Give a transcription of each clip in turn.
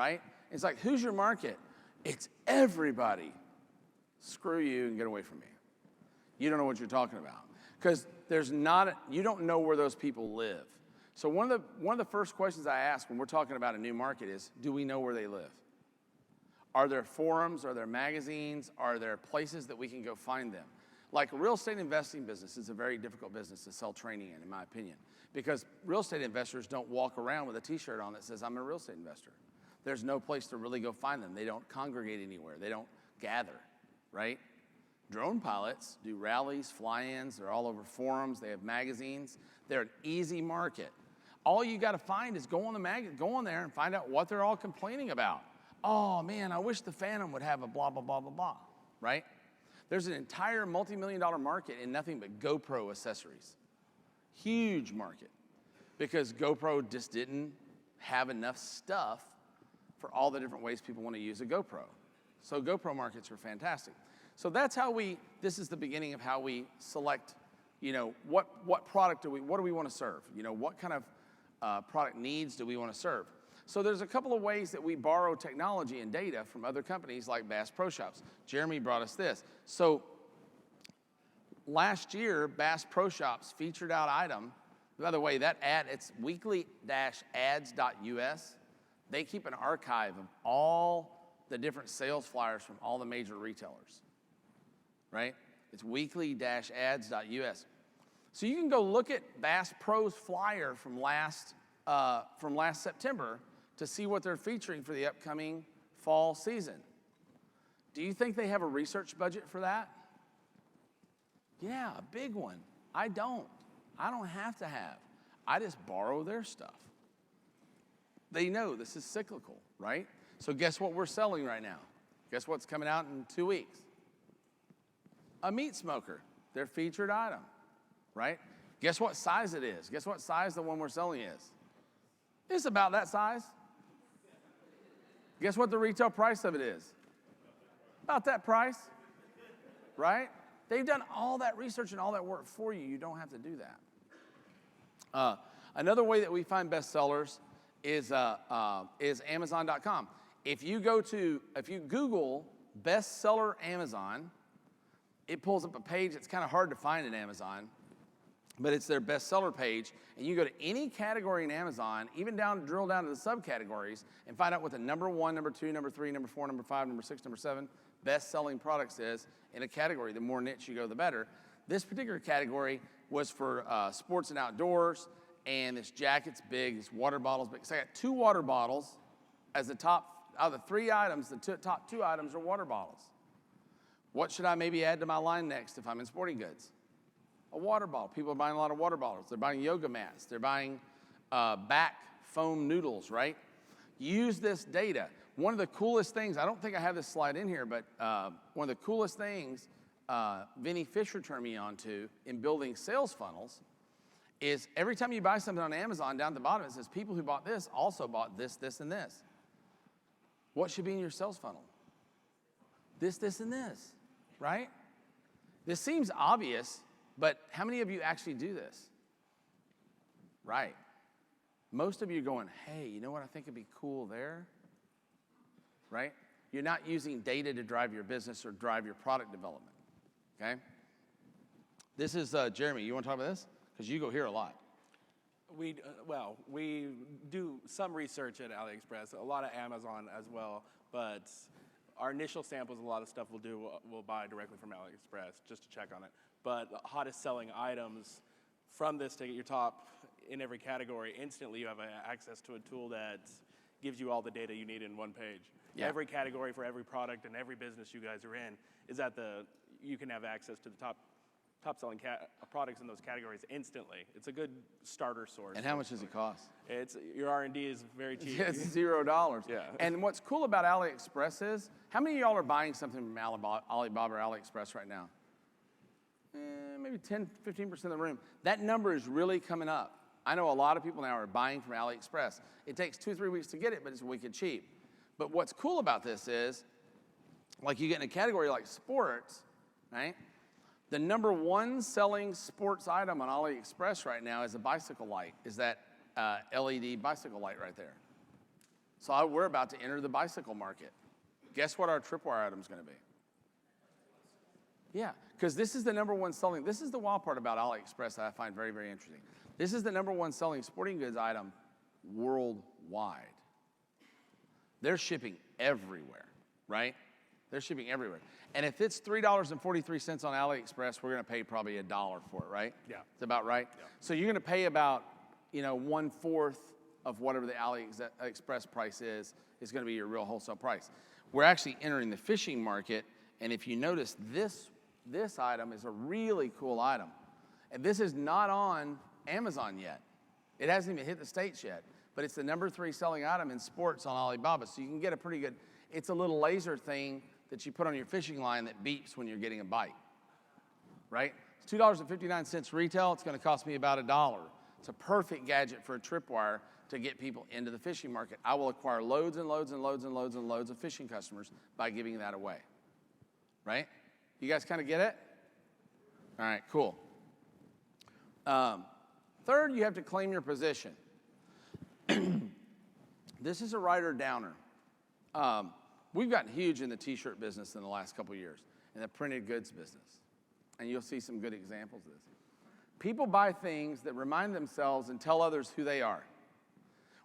right? It's like, who's your market? It's everybody. Screw you and get away from me. You don't know what you're talking about. Because you don't know where those people live. So one of the first questions I ask when we're talking about a new market is, do we know where they live? Are there forums? Are there magazines? Are there places that we can go find them? Like a real estate investing business is a very difficult business to sell training in my opinion, because real estate investors don't walk around with a t-shirt on that says, I'm a real estate investor. There's no place to really go find them. They don't congregate anywhere. They don't gather, right? Drone pilots do rallies, fly-ins. They're all over forums. They have magazines. They're an easy market. All you got to find is go on there and find out what they're all complaining about. Oh, man, I wish the Phantom would have a blah, blah, blah, blah, blah, right? There's an entire multi-million-dollar market in nothing but GoPro accessories. Huge market, because GoPro just didn't have enough stuff for all the different ways people want to use a GoPro. So GoPro markets are fantastic. So that's how this is the beginning of how we select, what product what do we want to serve? What kind of product needs do we want to serve? So there's a couple of ways that we borrow technology and data from other companies like Bass Pro Shops. Jeremy brought us this. So last year, Bass Pro Shops featured out item. By the way, that ad, it's weekly-ads.us. They keep an archive of all the different sales flyers from all the major retailers, right? It's weekly-ads.us. So you can go look at Bass Pro's flyer from last September to see what they're featuring for the upcoming fall season. Do you think they have a research budget for that? Yeah, a big one. I don't have to have. I just borrow their stuff. They know this is cyclical, right? So guess what we're selling right now? Guess what's coming out in 2 weeks? A meat smoker, their featured item, right? Guess what size it is? Guess what size the one we're selling is? It's about that size. Guess what the retail price of it is? About that price, right? They've done all that research and all that work for you. You don't have to do that. Another way that we find bestsellers is Amazon.com. If you Google bestseller Amazon, it pulls up a page that's kind of hard to find in Amazon, but it's their bestseller page, and you go to any category in Amazon, even drill down to the subcategories, and find out what the number 1, number 2, number 3, number 4, number 5, number 6, number 7 best-selling products is in a category. The more niche you go, the better. This particular category was for sports and outdoors, and this jacket's big, this water bottle's big. So I got 2 water bottles as the top, out of the 3 items, the top 2 items are water bottles. What should I maybe add to my line next if I'm in sporting goods? A water bottle. People are buying a lot of water bottles. They're buying yoga mats. They're buying back foam noodles, right? Use this data. One of the coolest things, I don't think I have this slide in here, but one of the coolest things Vinny Fisher turned me on to in building sales funnels is every time you buy something on Amazon, down at the bottom it says people who bought this also bought this, this, and this. What should be in your sales funnel? This, this, and this, right? This seems obvious, but how many of you actually do this? Right. Most of you are going, hey, you know what I think would be cool there? Right? You're not using data to drive your business or drive your product development, okay? This is Jeremy. You want to talk about this? Because you go here a lot. We do some research at AliExpress, a lot of Amazon as well, but our initial samples, a lot of stuff we'll buy directly from AliExpress just to check on it. But the hottest selling items from this to get your top in every category, instantly you have access to a tool that gives you all the data you need in one page. Yeah. Every category for every product and every business you guys are in is you can have access to the top selling products in those categories instantly. It's a good starter source. And how much does it cost? Your R&D is very cheap. It's $0. Yeah. And what's cool about AliExpress is, how many of y'all are buying something from Alibaba or AliExpress right now? Maybe 10, 15% of the room. That number is really coming up. I know a lot of people now are buying from AliExpress. It takes 2-3 weeks to get it, but it's wicked cheap. But what's cool about this is, like you get in a category like sports, right? The number 1 selling sports item on AliExpress right now is a bicycle light, is that LED bicycle light right there. So we're about to enter the bicycle market. Guess what our tripwire item is going to be? Yeah, because this is the number one selling. This is the wild part about AliExpress that I find very, very interesting. This is the number one selling sporting goods item worldwide. They're shipping everywhere, right? They're shipping everywhere. And if it's $3.43 on AliExpress, we're going to pay probably $1 for it, right? Yeah. It's about right? Yeah. So you're going to pay about, 1/4 of whatever the AliExpress price is going to be your real wholesale price. We're actually entering the fishing market, and if you notice, this item is a really cool item. And this is not on Amazon yet. It hasn't even hit the States yet, but it's the number 3 selling item in sports on Alibaba, so you can get a pretty good, it's a little laser thing that you put on your fishing line that beeps when you're getting a bite, right? It's $2.59 retail. It's going to cost me about $1. It's a perfect gadget for a tripwire to get people into the fishing market. I will acquire loads and loads and loads and loads and loads of fishing customers by giving that away, right? You guys kind of get it? All right, cool. Third, you have to claim your position. This is a writer downer. We've gotten huge in the t-shirt business in the last couple of years, in the printed goods business. And you'll see some good examples of this. People buy things that remind themselves and tell others who they are.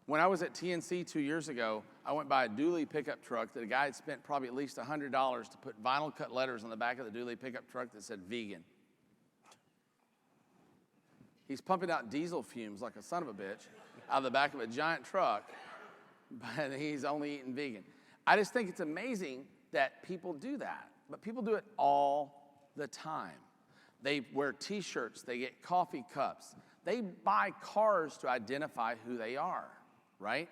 When I was at TNC 2 years ago, I went by a dually pickup truck that a guy had spent probably at least $100 to put vinyl cut letters on the back of the dually pickup truck that said vegan. He's pumping out diesel fumes like a son of a bitch out of the back of a giant truck, but he's only eating vegan. I just think it's amazing that people do that, but people do it all the time. They wear t-shirts, they get coffee cups, they buy cars to identify who they are, right?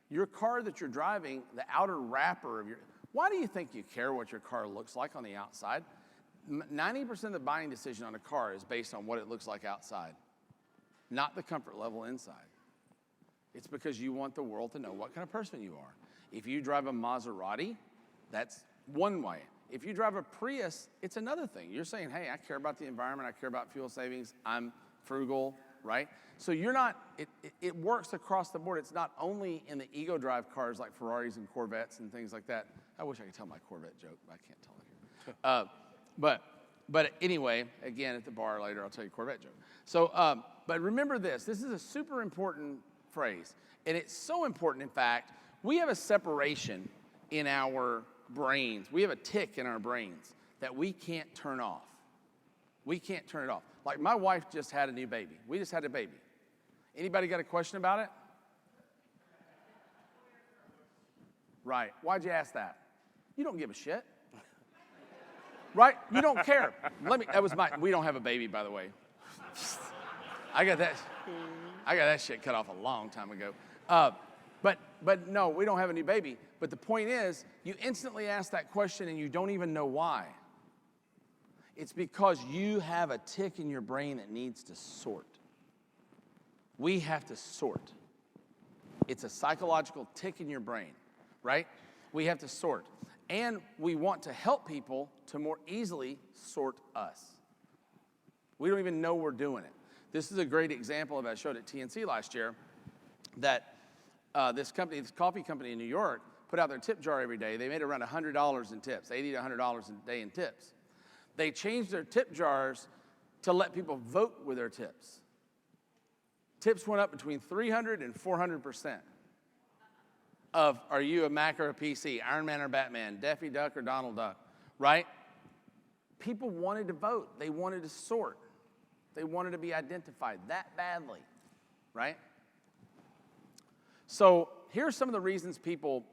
Your car that you're driving, the outer wrapper of your, why do you think you care what your car looks like on the outside? 90% of the buying decision on a car is based on what it looks like outside, not the comfort level inside. It's because you want the world to know what kind of person you are. If you drive a Maserati, that's one way. If you drive a Prius, it's another thing. You're saying, hey, I care about the environment, I care about fuel savings, I'm frugal, right? So you're not, it works across the board. It's not only in the ego drive cars like Ferraris and Corvettes and things like that. I wish I could tell my Corvette joke, but I can't tell it here. But anyway, again, at the bar later, I'll tell you a Corvette joke. So, but remember this is a super important phrase. And it's so important, in fact, we have a separation in our brains. We have a tick in our brains that we can't turn off. We can't turn it off. Like my wife just had a new baby. We just had a baby. Anybody got a question about it? Right. Why'd you ask that? You don't give a shit. Right? You don't care. We don't have a baby, by the way. I got that shit cut off a long time ago. But no, we don't have a new baby. But the point is, you instantly ask that question and you don't even know why. It's because you have a tick in your brain that needs to sort. We have to sort. It's a psychological tick in your brain, right? We have to sort. And we want to help people to more easily sort us. We don't even know we're doing it. This is a great example of, I showed at TNC last year, that this coffee company in New York put out their tip jar every day. They made around $100 in tips, $80 to $100 a day in tips. They changed their tip jars to let people vote with their tips. Tips went up between 300 and 400% of, are you a Mac or a PC, Iron Man or Batman, Daffy Duck or Donald Duck, right? People wanted to vote. They wanted to sort. They wanted to be identified that badly, right? So here are some of the reasons people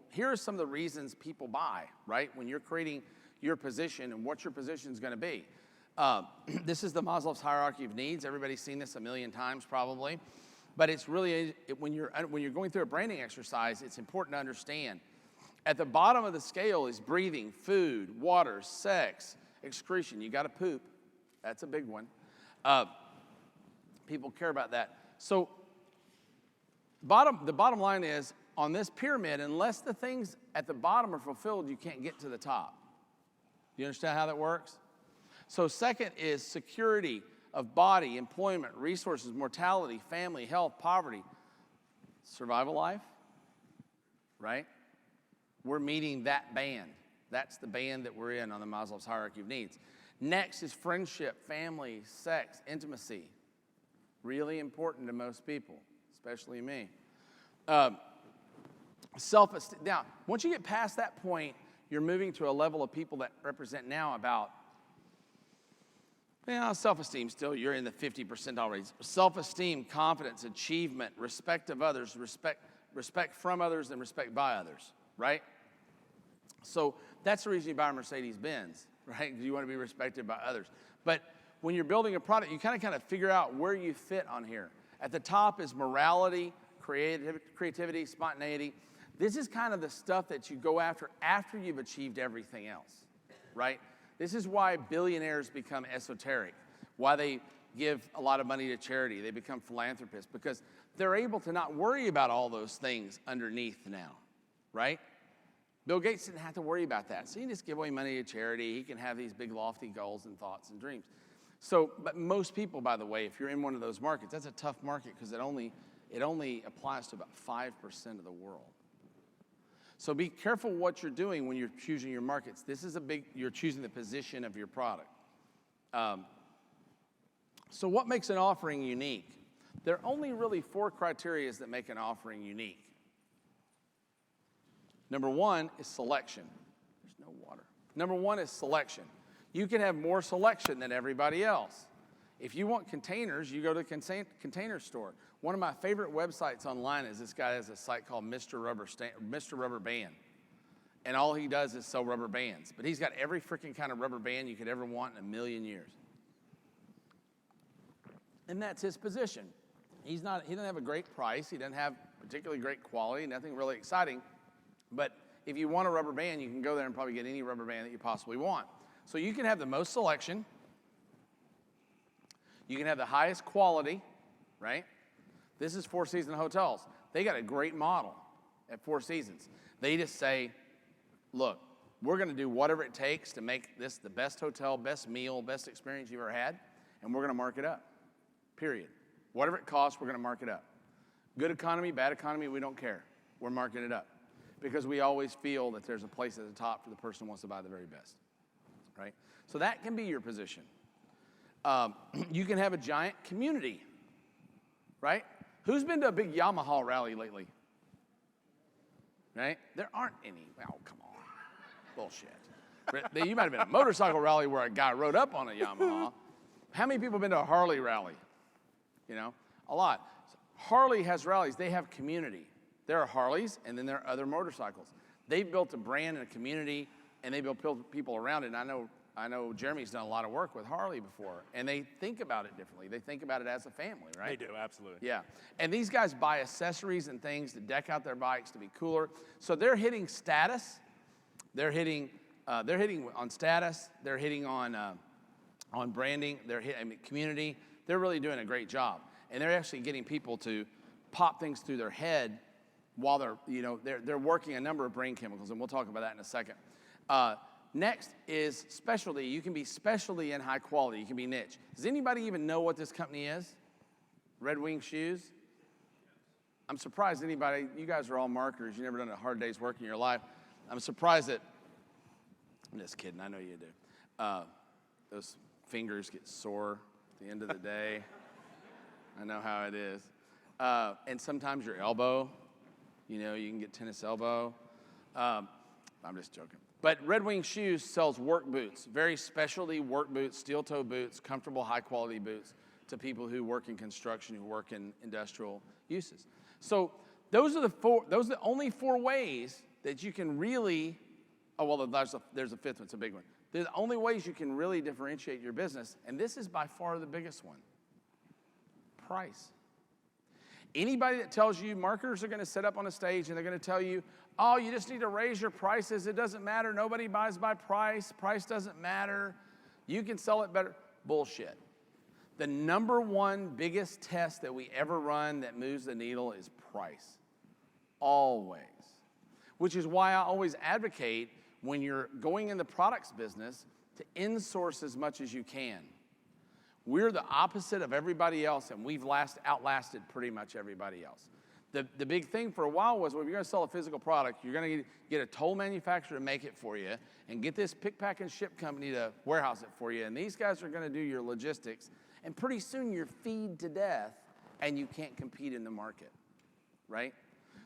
buy, right? When you're creating your position and what your position is going to be. This is the Maslow's hierarchy of needs. Everybody's seen this a million times probably. But it's really, when you're going through a branding exercise, it's important to understand. At the bottom of the scale is breathing, food, water, sex, excretion. You got to poop. That's a big one. People care about that. So the bottom line is, on this pyramid, unless the things at the bottom are fulfilled, you can't get to the top. You understand how that works? So second is security of body, employment, resources, mortality, family, health, poverty, survival life. right? We're meeting that band. That's the band that we're in on the Maslow's hierarchy of needs. Next is friendship, family, sex, intimacy. Really important to most people, especially me. Self-esteem. Now, once you get past that point, you're moving to a level of people that represent now about, self-esteem still, you're in the 50% already. Self-esteem, confidence, achievement, respect of others, respect from others, and respect by others, right? So that's the reason you buy a Mercedes-Benz, right? Because you want to be respected by others. But when you're building a product, you kind of figure out where you fit on here. At the top is morality, creativity, spontaneity. This is kind of the stuff that you go after you've achieved everything else, right? This is why billionaires become esoteric, why they give a lot of money to charity. They become philanthropists because they're able to not worry about all those things underneath now, right? Bill Gates didn't have to worry about that. So he can just give away money to charity. He can have these big lofty goals and thoughts and dreams. So, but most people, by the way, if you're in one of those markets, that's a tough market because it only applies to about 5% of the world. So be careful what you're doing when you're choosing your markets. You're choosing the position of your product. So what makes an offering unique? There are only really 4 criteria that make an offering unique. Number 1 is selection. There's no water. Number 1 is selection. You can have more selection than everybody else. If you want containers, you go to a container store. One of my favorite websites online is this guy has a site called Mr. Rubber Band. And all he does is sell rubber bands. But he's got every freaking kind of rubber band you could ever want in a million years. And that's his position. He doesn't have a great price. He doesn't have particularly great quality, nothing really exciting. But if you want a rubber band, you can go there and probably get any rubber band that you possibly want. So you can have the most selection. You can have the highest quality, right? This is Four Seasons Hotels. They got a great model at Four Seasons. They just say, look, we're going to do whatever it takes to make this the best hotel, best meal, best experience you've ever had, and we're going to mark it up, period. Whatever it costs, we're going to mark it up. Good economy, bad economy, we don't care. We're marking it up because we always feel that there's a place at the top for the person who wants to buy the very best, right? So that can be your position. You can have a giant community, right? Who's been to a big Yamaha rally lately? Right? There aren't any. Oh, come on. Bullshit. You might have been at a motorcycle rally where a guy rode up on a Yamaha. How many people have been to a Harley rally? A lot. Harley has rallies. They have community. There are Harleys, and then there are other motorcycles. They've built a brand and a community, and they built people around it. And I know Jeremy's done a lot of work with Harley before, and they think about it differently. They think about it as a family, right? They do, absolutely. Yeah, and these guys buy accessories and things to deck out their bikes to be cooler. So they're hitting status. They're hitting on status. They're hitting on branding. They're hitting community. They're really doing a great job, and they're actually getting people to pop things through their head while they're working a number of brain chemicals, and we'll talk about that in a second. Next is specialty. You can be specialty and high quality. You can be niche. Does anybody even know what this company is? Red Wing Shoes? I'm surprised you guys are all marketers. You've never done a hard day's work in your life. I'm surprised that, I'm just kidding, I know you do. Those fingers get sore at the end of the day. I know how it is. And sometimes your elbow, you can get tennis elbow. I'm just joking. But Red Wing Shoes sells work boots, very specialty work boots, steel-toe boots, comfortable, high-quality boots to people who work in construction, who work in industrial uses. So those are the only 4 ways that you can really, there's a 5th one, it's a big one. They're the only ways you can really differentiate your business, and this is by far the biggest one. Price. Anybody that tells you, marketers are going to sit up on a stage and they're going to tell you, oh, you just need to raise your prices. It doesn't matter. Nobody buys by price. Price doesn't matter. You can sell it better. Bullshit. The number 1 biggest test that we ever run that moves the needle is price. Always. Which is why I always advocate when you're going in the products business to insource as much as you can. We're the opposite of everybody else, and we've outlasted pretty much everybody else. The big thing for a while was, well, if you're going to sell a physical product, you're going to get a toll manufacturer to make it for you and get this pick, pack, and ship company to warehouse it for you. And these guys are going to do your logistics. And pretty soon you're feed to death and you can't compete in the market, right?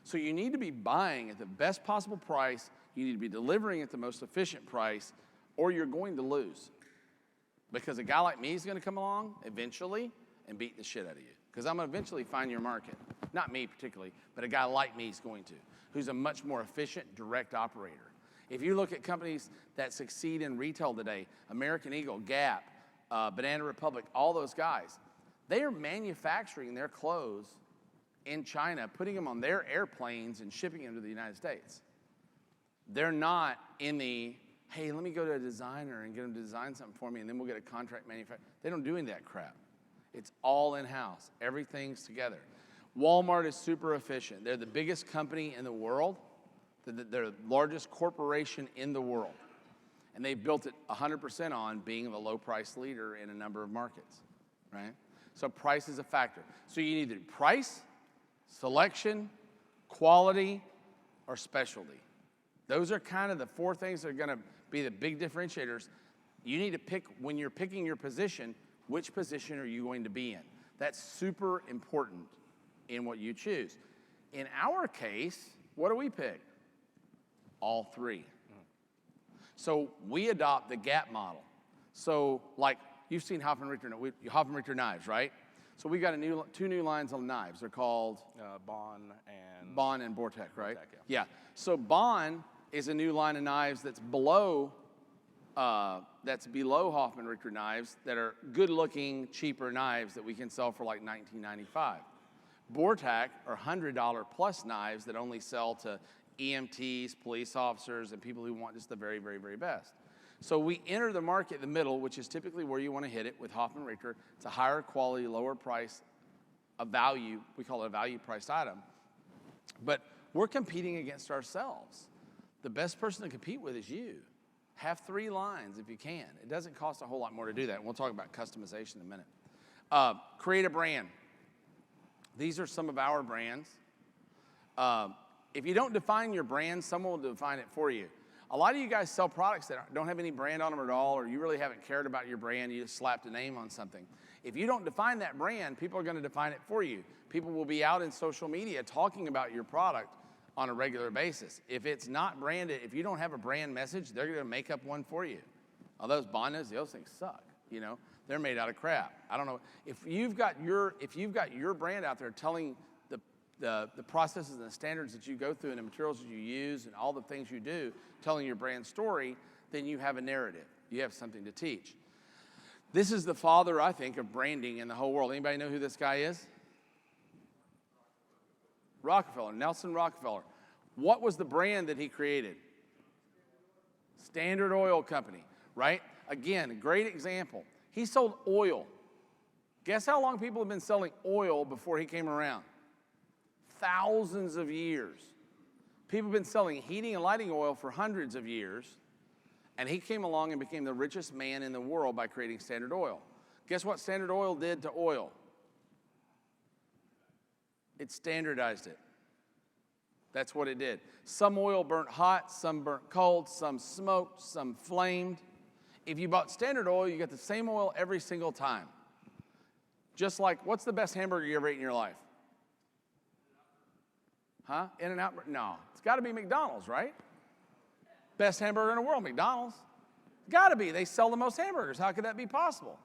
So you need to be buying at the best possible price. You need to be delivering at the most efficient price, or you're going to lose. Because a guy like me is going to come along eventually and beat the shit out of you. Because I'm going to eventually find your market. Not me particularly, but a guy like me is going to, who's a much more efficient, direct operator. If you look at companies that succeed in retail today, American Eagle, Gap, Banana Republic, all those guys, they are manufacturing their clothes in China, putting them on their airplanes and shipping them to the United States. They're not in the, hey, let me go to a designer and get them to design something for me and then we'll get a contract manufacturer. They don't do any of that crap. It's all in-house. Everything's together. Walmart is super efficient. They're the biggest company in the world. They're the largest corporation in the world. And they built it 100% on being the low-price leader in a number of markets, right? So price is a factor. So you need either price, selection, quality, or specialty. Those are kind of the four things that are going to be the big differentiators. You need to pick, when you're picking your position, which position are you going to be in? That's super important in what you choose. In our case, what do we pick? All three. So we adopt the Gap model. So like you've seen Hoffman Richter knives, right? So we got two new lines of knives. They're called Bond and Vortex, right? Vortex, Yeah. So Bond is a new line of knives that's below Hoffman Richter knives that are good-looking, cheaper knives that we can sell for like $19.95. Vortex are $100 plus knives that only sell to EMTs, police officers, and people who want just the very, very, very best. So we enter the market in the middle, which is typically where you want to hit it with Hoffman Richter. It's a higher quality, lower price, a value. We call it a value-priced item. But we're competing against ourselves. The best person to compete with is you. Have 3 lines if you can. It doesn't cost a whole lot more to do that. And we'll talk about customization in a minute. Create a brand. These are some of our brands. If you don't define your brand, someone will define it for you. A lot of you guys sell products that don't have any brand on them at all, or you really haven't cared about your brand. You just slapped a name on something. If you don't define that brand, people are going to define it for you. People will be out in social media talking about your product on a regular basis. If it's not branded, if you don't have a brand message, they're going to make up one for you. All those Bondas, those things suck. You know, they're made out of crap. I don't know if you've got your brand out there telling the processes and the standards that you go through and the materials that you use and all the things you do, telling your brand story, then you have a narrative. You have something to teach. This is the father, I think, of branding in the whole world. Anybody know who this guy is? Rockefeller, Nelson Rockefeller. What was the brand that he created? Standard Oil Company, right? Again, a great example. He sold oil. Guess how long people have been selling oil before he came around? Thousands of years. People have been selling heating and lighting oil for hundreds of years, and he came along and became the richest man in the world by creating Standard Oil. Guess what Standard Oil did to oil? It standardized it. That's what it did. Some oil burnt hot, some burnt cold, some smoked, some flamed. If you bought Standard Oil, you get the same oil every single time. Just like, what's the best hamburger you ever ate in your life? Huh? In-N-Out? No. It's got to be McDonald's, right? Best hamburger in the world, McDonald's. Got to be. They sell the most hamburgers. How could that be possible?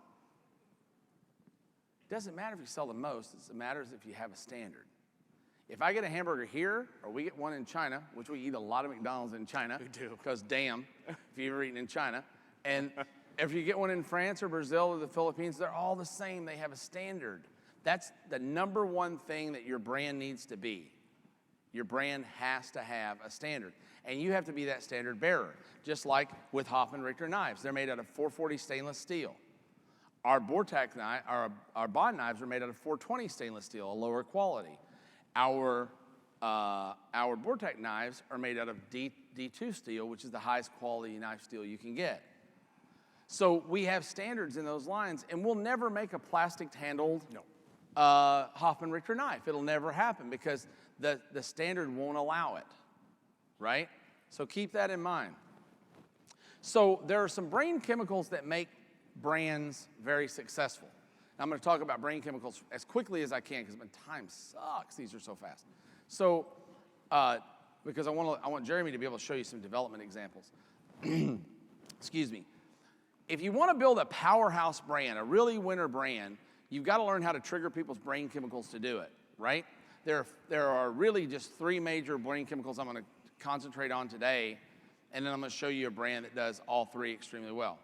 It doesn't matter if you sell the most. It matters if you have a standard. If I get a hamburger here, or we get one in China, which we eat a lot of McDonald's in China. We do. Because damn, if you've ever eaten in China. And if you get one in France or Brazil or the Philippines, they're all the same. They have a standard. That's the number one thing that your brand needs to be. Your brand has to have a standard. And you have to be that standard bearer. Just like with Hoffman Richter knives. They're made out of 440 stainless steel. Our Vortex knife, our Bond knives are made out of 420 stainless steel, a lower quality. Our Vortex knives are made out of D2 steel, which is the highest quality knife steel you can get. So we have standards in those lines, and we'll never make a plastic-handled Hoffman Richter knife. It'll never happen because the standard won't allow it, right? So keep that in mind. So there are some brain chemicals that make brands very successful. Now, I'm going to talk about brain chemicals as quickly as I can because my time sucks. These are so fast. So, because I want Jeremy to be able to show you some development examples. Excuse me. If you want to build a powerhouse brand, a really winner brand, you've got to learn how to trigger people's brain chemicals to do it, right? There are really just 3 major brain chemicals I'm going to concentrate on today, and then I'm going to show you a brand that does all 3 extremely well.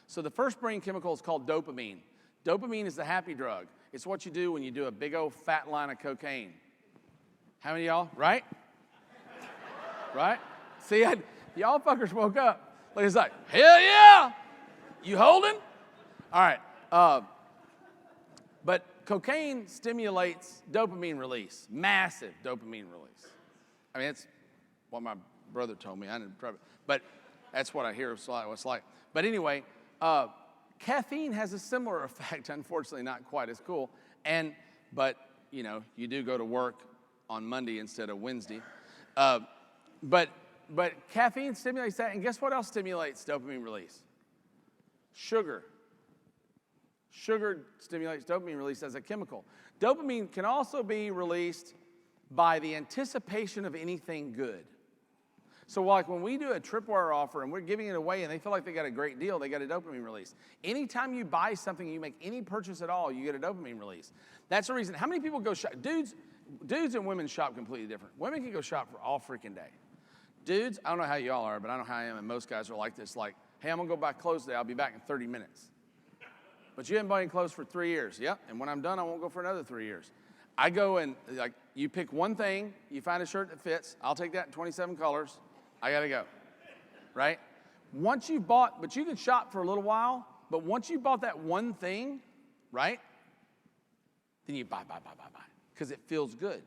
So the first brain chemical is called dopamine. Dopamine is the happy drug. It's what you do when you do a big old fat line of cocaine. How many of y'all? Right? Right? See, y'all fuckers woke up. Like it's like, hell yeah! You holding? All right. But cocaine stimulates dopamine release, massive dopamine release. I mean, it's what my brother told me. I didn't try it, but that's what I hear it's like. But anyway, caffeine has a similar effect. Unfortunately, not quite as cool. But you know, you do go to work on Monday instead of Wednesday. But caffeine stimulates that, and guess what else stimulates dopamine release? Sugar. Sugar stimulates dopamine release as a chemical. Dopamine can also be released by the anticipation of anything good. So like when we do a tripwire offer and we're giving it away and they feel like they got a great deal, they got a dopamine release. Anytime you buy something, you make any purchase at all, you get a dopamine release. That's the reason. How many people go shop? Dudes and women shop completely different. Women can go shop for all freaking day. Dudes, I don't know how y'all are, but I know how I am, and most guys are like this, like, hey, I'm going to go buy clothes today. I'll be back in 30 minutes. But you haven't bought any clothes for 3 years. Yep, and when I'm done, I won't go for another 3 years. I go and, like, you pick one thing, you find a shirt that fits. I'll take that in 27 colors. I got to go, right? Once you've bought, but you can shop for a little while, but once you bought that one thing, right, then you buy, because it feels good.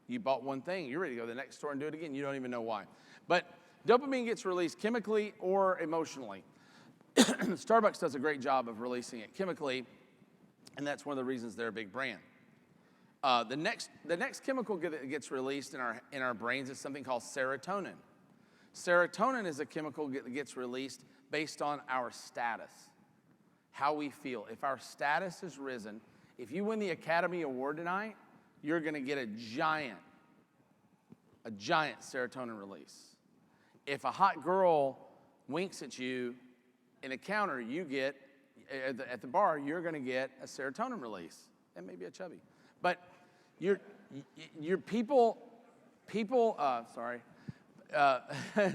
You bought one thing, you're ready to go to the next store and do it again. You don't even know why. But dopamine gets released chemically or emotionally. Starbucks does a great job of releasing it chemically, and that's one of the reasons they're a big brand. The next chemical that gets released in our brains is something called serotonin. Serotonin is a chemical that gets released based on our status, how we feel. If our status has risen, if you win the Academy Award tonight, you're going to get a giant serotonin release. If a hot girl winks at you in a counter, you get, at the bar, you're going to get a serotonin release. And maybe a chubby. But your people, sorry.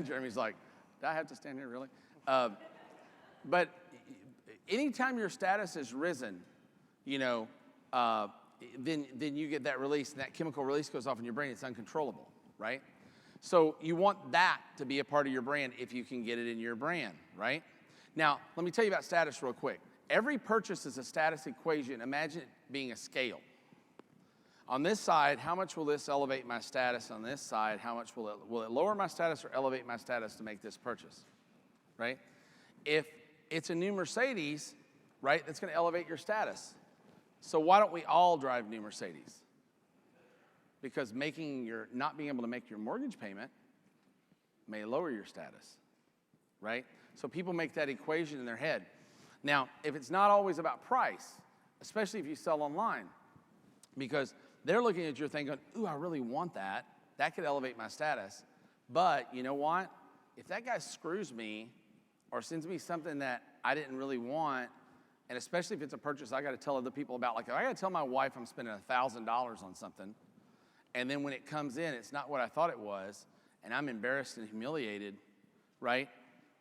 Jeremy's like, do I have to stand here, really? But anytime your status has risen, you know, then you get that release, and that chemical release goes off in your brain. It's uncontrollable, right? So you want that to be a part of your brand if you can get it in your brand, right? Now, let me tell you about status real quick. Every purchase is a status equation. Imagine it being a scale. On this side, how much will this elevate my status? On this side, how much will it lower my status or elevate my status to make this purchase, right? If it's a new Mercedes, right, that's going to elevate your status. So why don't we all drive new Mercedes? Because not being able to make your mortgage payment may lower your status, right? So people make that equation in their head. Now, if it's not always about price, especially if you sell online, because they're looking at your thing going, ooh, I really want that. That could elevate my status. But you know what? If that guy screws me or sends me something that I didn't really want, and especially if it's a purchase I got to tell other people about, like if I got to tell my wife I'm spending $1,000 on something, and then when it comes in, it's not what I thought it was, and I'm embarrassed and humiliated, right?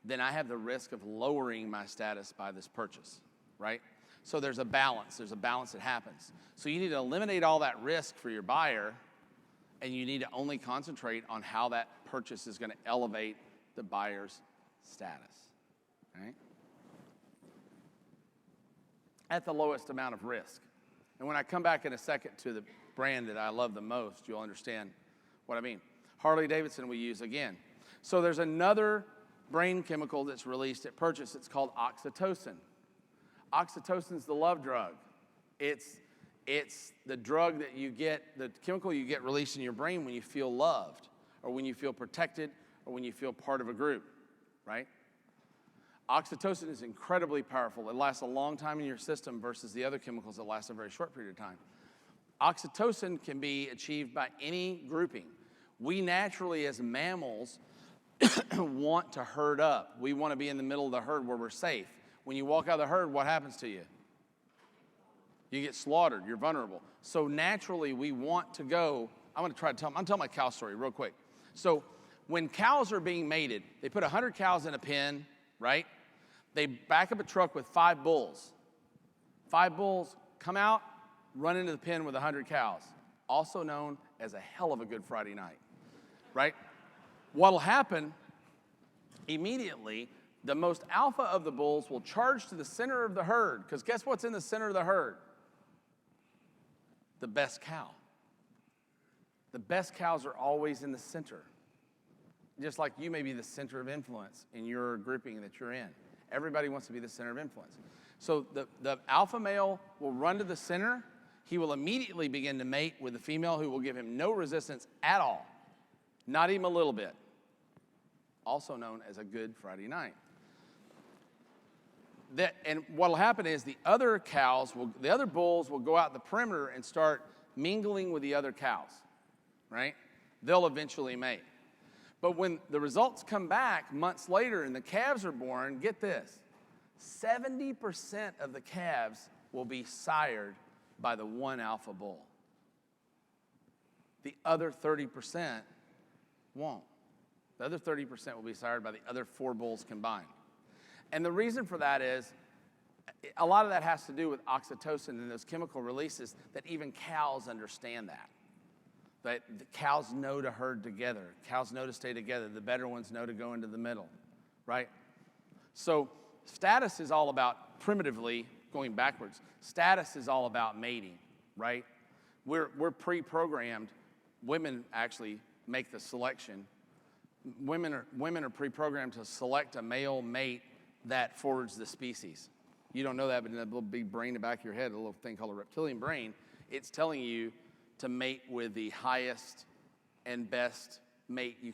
Then I have the risk of lowering my status by this purchase, right? So there's a balance that happens. So you need to eliminate all that risk for your buyer, and you need to only concentrate on how that purchase is going to elevate the buyer's status, right? At the lowest amount of risk. And when I come back in a second to the brand that I love the most, you'll understand what I mean. Harley-Davidson we use again. So there's another brain chemical that's released at purchase. It's called oxytocin. Oxytocin's the love drug. It's It's the drug that you get, the chemical you get released in your brain when you feel loved, or when you feel protected, or when you feel part of a group, right? Oxytocin is incredibly powerful. It lasts a long time in your system versus the other chemicals that last a very short period of time. Oxytocin can be achieved by any grouping. We naturally, as mammals, want to herd up. We want to be in the middle of the herd where we're safe. When you walk out of the herd, what happens to you? You get slaughtered. You're vulnerable. So naturally, we want to go. I'm going to try to tell. I'm telling my cow story real quick. So when cows are being mated, they put 100 cows in a pen, right? They back up a truck with 5 bulls. 5 bulls come out, run into the pen with 100 cows, also known as a hell of a good Friday night, right? What'll happen immediately, the most alpha of the bulls will charge to the center of the herd, because guess what's in the center of the herd? The best cow. The best cows are always in the center, just like you may be the center of influence in your grouping that you're in. Everybody wants to be the center of influence. So the alpha male will run to the center. He will immediately begin to mate with the female, who will give him no resistance at all, not even a little bit. Also known as a good Friday night. And what'll happen is the other bulls will go out in the perimeter and start mingling with the other cows, right? They'll eventually mate. But when the results come back months later and the calves are born, get this, 70% of the calves will be sired by the one alpha bull. The other 30% won't. The other 30% will be sired by the other 4 bulls combined. And the reason for that is, a lot of that has to do with oxytocin and those chemical releases that even cows understand that. But the cows know to herd together. Cows know to stay together. The better ones know to go into the middle, right? So status is all about, primitively, going backwards, status is all about mating, right? We're pre-programmed. Women actually make the selection. Women are pre-programmed to select a male mate that forwards the species. You don't know that, but in that little big brain in the back of your head, a little thing called a reptilian brain, it's telling you to mate with the highest and best mate you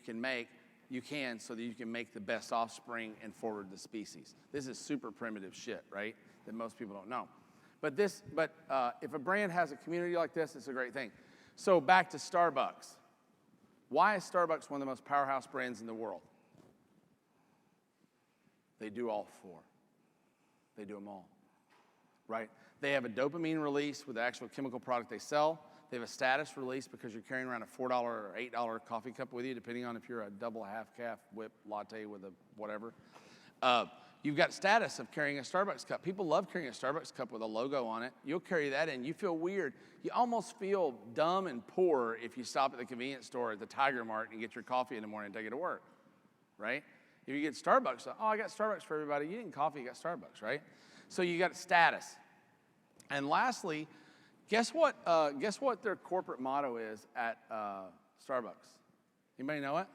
can so that you can make the best offspring and forward the species. This is super primitive shit, right? That most people don't know. But if a brand has a community like this, it's a great thing. So back to Starbucks. Why is Starbucks one of the most powerhouse brands in the world? They do all 4. They do them all, right? They have a dopamine release with the actual chemical product they sell. They have a status release because you're carrying around a $4 or $8 coffee cup with you, depending on if you're a double half-calf whip latte with a whatever. You've got status of carrying a Starbucks cup. People love carrying a Starbucks cup with a logo on it. You'll carry that in. You feel weird. You almost feel dumb and poor if you stop at the convenience store at the Tiger Mart and get your coffee in the morning and take it to work, right? If you get Starbucks, oh, I got Starbucks for everybody. You didn't coffee, you got Starbucks, right? So you got status. And lastly, guess what their corporate motto is at Starbucks? Anybody know it?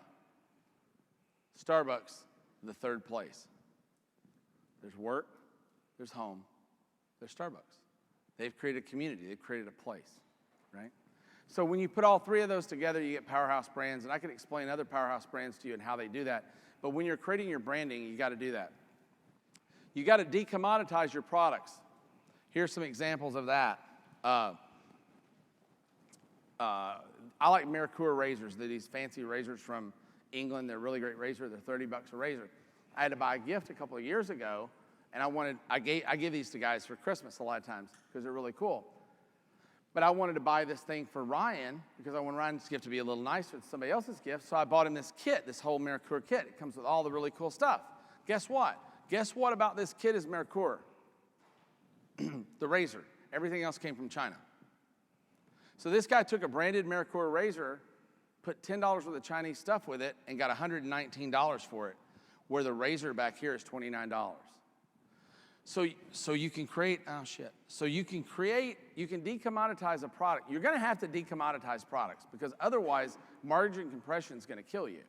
Starbucks, the third place. There's work, there's home, there's Starbucks. They've created a community, they've created a place, right? So when you put all 3 of those together, you get powerhouse brands, and I can explain other powerhouse brands to you and how they do that. But when you're creating your branding, you got to do that. You got to decommoditize your products. Here's some examples of that. I like Mercure razors. They're these fancy razors from England. They're a really great razor. They're $30 a razor. I had to buy a gift a couple of years ago, and I give these to guys for Christmas a lot of times because they're really cool. But I wanted to buy this thing for Ryan because I want Ryan's gift to be a little nicer than somebody else's gift. So I bought him this kit, this whole Mercure kit. It comes with all the really cool stuff. Guess what? Guess what about this kit is Mercure? The razor. Everything else came from China. So this guy took a branded Mercure razor, put $10 worth of Chinese stuff with it, and got $119 for it, where the razor back here is $29. So you can create, So you can decommoditize a product. You're going to have to decommoditize products because otherwise margin compression is going to kill you,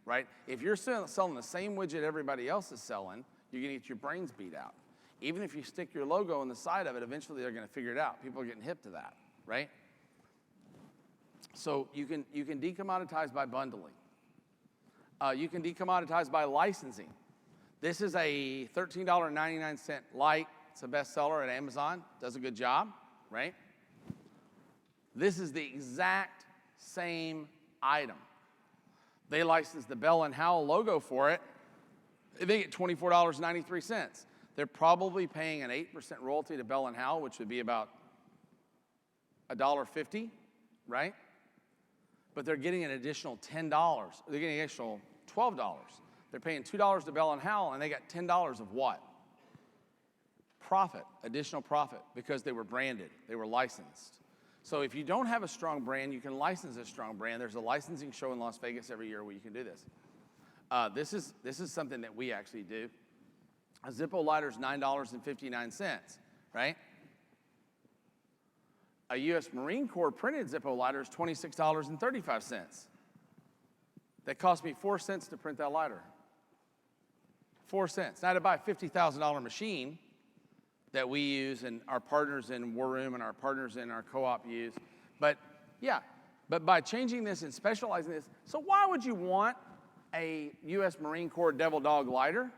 right? If you're selling the same widget everybody else is selling, you're going to get your brains beat out. Even if you stick your logo on the side of it, eventually they're going to figure it out. People are getting hip to that, right? So you can decommoditize by bundling. You can decommoditize by licensing. This is a $13.99 light. It's a bestseller at Amazon. Does a good job, right? This is the exact same item. They license the Bell & Howell logo for it. They get $24.93. They're probably paying an 8% royalty to Bell & Howell, which would be about $1.50, right? But they're getting an additional $10. They're getting an additional $12. They're paying $2 to Bell & Howell, and they got $10 of what? Profit, additional profit, because they were branded. They were licensed. So if you don't have a strong brand, you can license a strong brand. There's a licensing show in Las Vegas every year where you can do this. This is something that we actually do. A Zippo lighter is $9.59, right? A U.S. Marine Corps printed Zippo lighter is $26.35. That cost me 4 cents to print that lighter. 4 cents. Now, I had to buy a $50,000 machine that we use and our partners in War Room and our partners in our co-op use. But yeah, but by changing this and specializing this, so why would you want a U.S. Marine Corps Devil Dog lighter?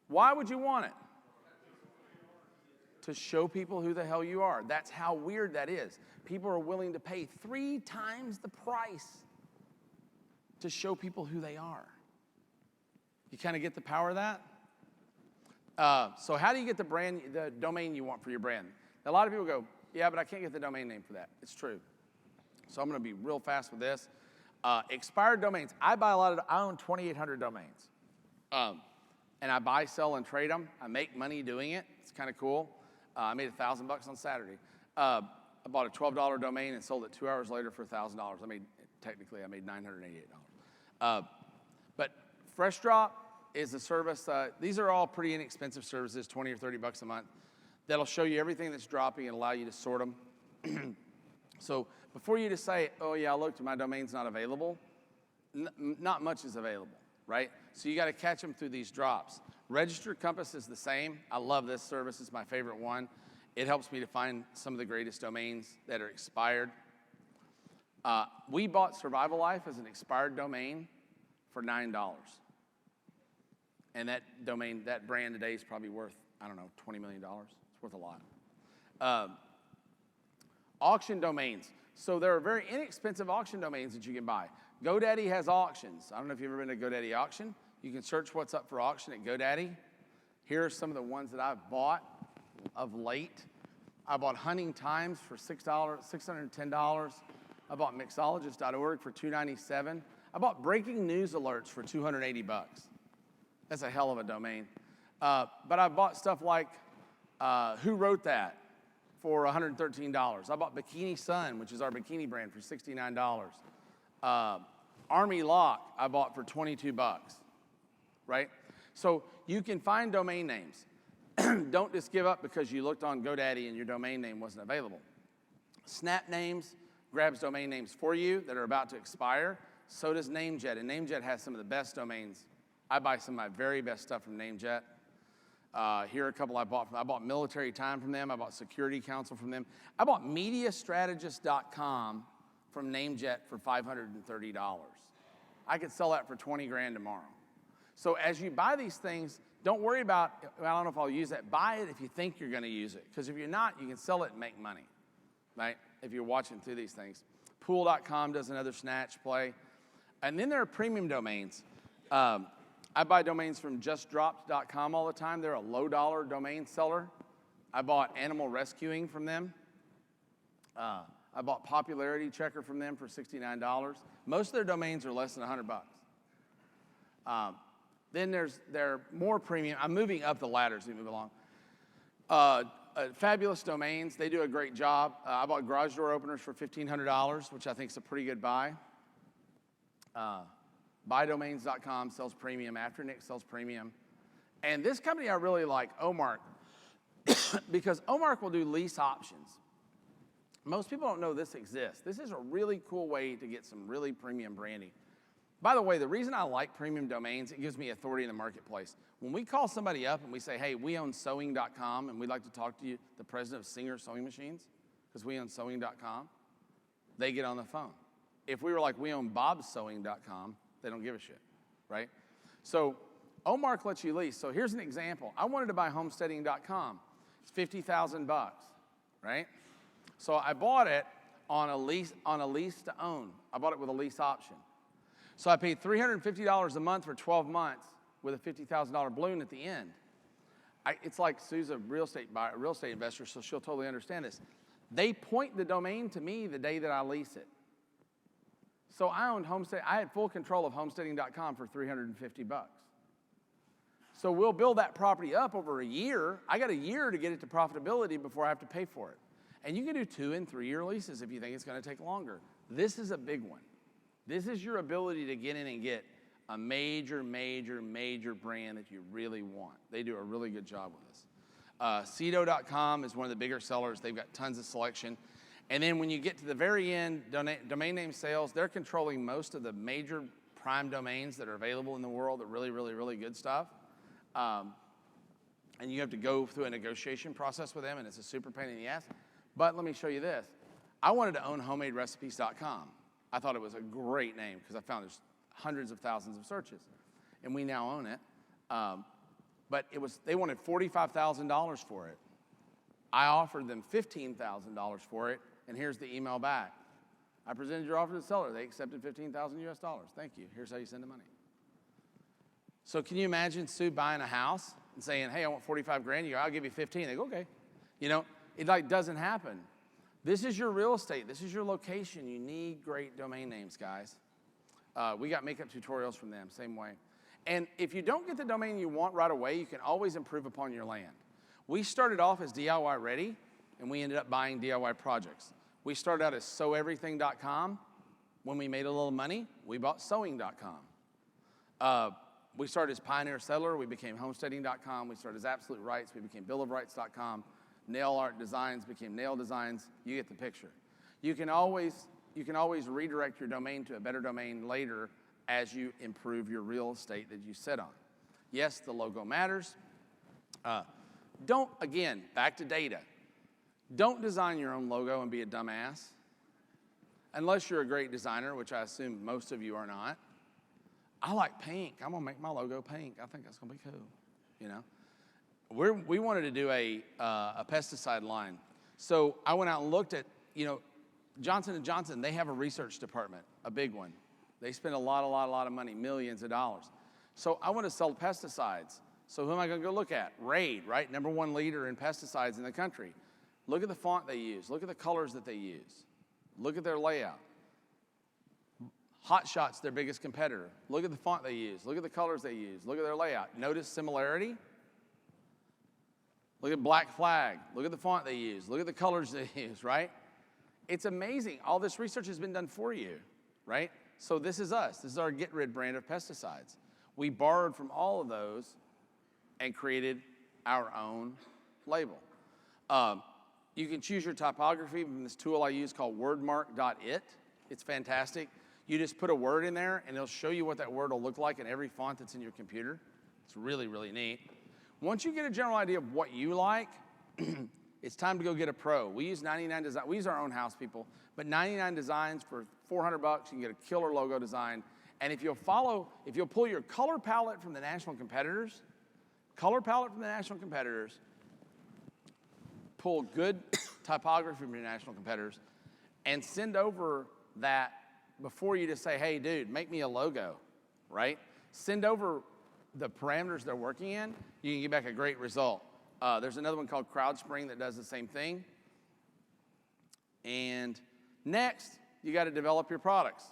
Why would you want it? To show people who the hell you are. That's how weird that is. People are willing to pay 3 times the price to show people who they are. You kind of get the power of that? So how do you get the domain you want for your brand? A lot of people go, yeah, but I can't get the domain name for that. It's true. So I'm going to be real fast with this. Expired domains. I own 2,800 domains. And I buy, sell, and trade them. I make money doing it. It's kind of cool. I made $1,000 on Saturday. I bought a $12 domain and sold it 2 hours later for $1,000. I made $988. But Fresh Drop is a service. These are all pretty inexpensive services, 20 or 30 bucks a month. That'll show you everything that's dropping and allow you to sort them. So before you just say, oh yeah, I looked, my domain's not available, not much is available, right? So you got to catch them through these drops. Registered Compass is the same. I love this service. It's my favorite one. It helps me to find some of the greatest domains that are expired. We bought Survival Life as an expired domain for $9. And that domain, that brand today is probably worth, I don't know, $20 million. It's worth a lot. Auction domains. So there are very inexpensive auction domains that you can buy. GoDaddy has auctions. I don't know if you've ever been to a GoDaddy auction. You can search what's up for auction at GoDaddy. Here are some of the ones that I've bought of late. I bought Hunting Times for $610. I bought mixologist.org for $297. I bought Breaking News Alerts for $280. That's a hell of a domain. But I bought stuff like Who Wrote That for $113. I bought Bikini Sun, which is our bikini brand, for $69. Army Lock I bought for $22, right? So you can find domain names. Don't just give up because you looked on GoDaddy and your domain name wasn't available. Snap Names grabs domain names for you that are about to expire. So does NameJet, and NameJet has some of the best domains. I buy some of my very best stuff from NameJet. Here are a couple I bought. I bought Military Time from them. I bought Security Council from them. I bought MediaStrategist.com from NameJet for $530. I could sell that for 20 grand tomorrow. So as you buy these things, don't worry about, I don't know if I'll use that. Buy it if you think you're going to use it. Because if you're not, you can sell it and make money, right? If you're watching through these things. Pool.com does another snatch play. And then there are premium domains. I buy domains from justdropped.com all the time. They're a low-dollar domain seller. I bought Animal Rescuing from them. I bought Popularity Checker from them for $69. Most of their domains are less than $100. Then there are more premium. I'm moving up the ladder as we move along. Fabulous Domains, they do a great job. I bought garage door openers for $1,500, which I think is a pretty good buy. Buydomains.com sells premium. Afternic sells premium. And this company I really like, Omark, because Omark will do lease options. Most people don't know this exists. This is a really cool way to get some really premium branding. By the way, the reason I like premium domains, it gives me authority in the marketplace. When we call somebody up and we say, hey, we own sewing.com and we'd like to talk to you, the president of Singer Sewing Machines, because we own sewing.com, they get on the phone. If we were like, we own bobsewing.com, they don't give a shit, right? So Omark lets you lease. So here's an example. I wanted to buy homesteading.com. It's $50,000, right? So I bought it on a lease to own. I bought it with a lease option. So I paid $350 a month for 12 months with a $50,000 balloon at the end. It's like Sue's a real estate investor, so she'll totally understand this. They point the domain to me the day that I lease it. So I had full control of homesteading.com for $350. So we'll build that property up over a year. I got a year to get it to profitability before I have to pay for it. And you can do 2 and 3 year leases if you think it's going to take longer. This is a big one. This is your ability to get in and get a major, major, major brand that you really want. They do a really good job with this. Cedo.com is one of the bigger sellers. They've got tons of selection. And then when you get to the very end, domain name sales, they're controlling most of the major prime domains that are available in the world, the really, really, really good stuff. And you have to go through a negotiation process with them, and it's a super pain in the ass. But let me show you this. I wanted to own homemaderecipes.com. I thought it was a great name because I found there's hundreds of thousands of searches, and we now own it. But they wanted $45,000 for it. I offered them $15,000 for it, and here's the email back. I presented your offer to the seller. They accepted $15,000 US dollars. Thank you. Here's how you send the money. So can you imagine Sue buying a house and saying, hey, I want 45 grand. You go, I'll give you 15. They go, okay. You know, it like doesn't happen. This is your real estate. This is your location. You need great domain names, guys. We got makeup tutorials from them, same way. And if you don't get the domain you want right away, you can always improve upon your land. We started off as DIY ready, and we ended up buying DIY projects. We started out as seweverything.com. When we made a little money, we bought sewing.com. We started as Pioneer Settler. We became homesteading.com. We started as Absolute Rights. We became billofrights.com. Nail Art Designs became Nail Designs. You get the picture. You can always redirect your domain to a better domain later as you improve your real estate that you sit on. Yes, the logo matters. Again, back to data. Don't design your own logo and be a dumbass. Unless you're a great designer, which I assume most of you are not. I like pink. I'm gonna make my logo pink. I think that's gonna be cool, you know? We wanted to do a pesticide line. So I went out and looked at, Johnson & Johnson, they have a research department, a big one. They spend a lot of money, millions of dollars. So I want to sell pesticides. So who am I going to go look at? Raid, right? #1 leader in pesticides in the country. Look at the font they use. Look at the colors that they use. Look at their layout. Hot Shot's their biggest competitor. Look at the font they use. Look at the colors they use. Look at their layout. Notice similarity? Look at Black Flag. Look at the font they use. Look at the colors they use, right? It's amazing. All this research has been done for you, right? So this is us. This is our Get Rid brand of pesticides. We borrowed from all of those and created our own label. You can choose your typography from this tool I use called wordmark.it. It's fantastic. You just put a word in there, and it'll show you what that word will look like in every font that's in your computer. It's really, really neat. Once you get a general idea of what you like, it's time to go get a pro. We use 99 Design. We use our own house, people, but 99 Designs for $400, you can get a killer logo design. And if you'll pull your color palette from the national competitors, pull good typography from your national competitors, and send over that before you just say, hey, dude, make me a logo, right? Send over the parameters they're working in, you can get back a great result. There's another one called CrowdSpring that does the same thing. And next, you got to develop your products.